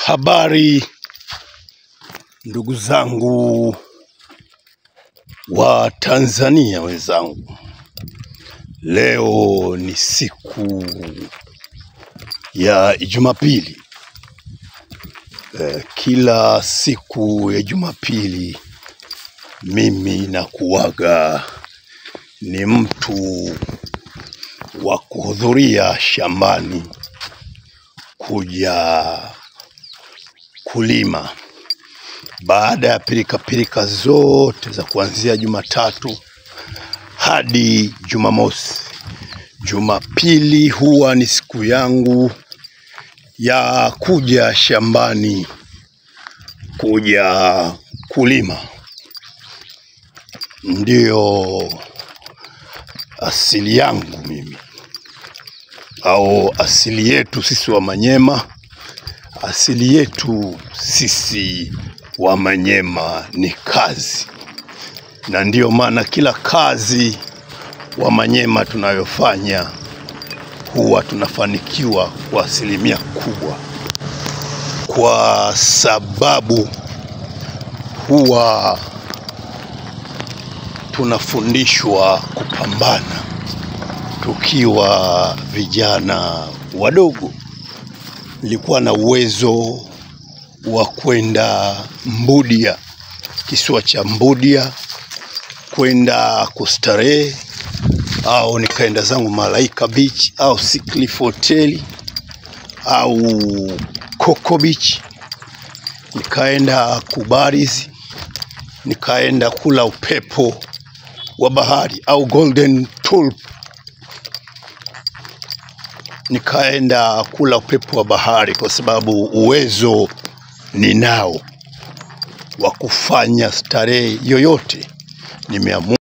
Habari ndugu zangu wa Tanzania wenzangu, leo ni siku ya Jumapili. Kila siku ya Jumapili mimi nakuwaga ni mtu wa kuhudhuria shambani kuja kulima. Baada ya pilika zote za kuanzia Jumatatu hadi Jumamosi, Jumapili huwa ni siku yangu ya kuja shambani kuja kulima. Ndiyo asili yangu mimi, au asili yetu sisi wa Manyema. Asili yetu sisi wa Manyema ni kazi, na ndiyo maana kila kazi wa Manyema tunayofanya huwa tunafanikiwa kwa asilimia kubwa, kwa sababu huwa tunafundishwa kupambana tukiwa vijana wadogo. Nilikuwa na uwezo wa kwenda Mbudia, kisiwa cha Mbudia, kwenda kustarehe, au nikaenda zangu Malaika Beach au Sea Cliff Hotel au Coco Beach, nikaenda kubarizi, nikaenda kula upepo wa bahari au Golden Tulip, nikaenda kula upepo wa bahari, kwa sababu uwezo ninao wa kufanya starehe yoyote. Nimeamua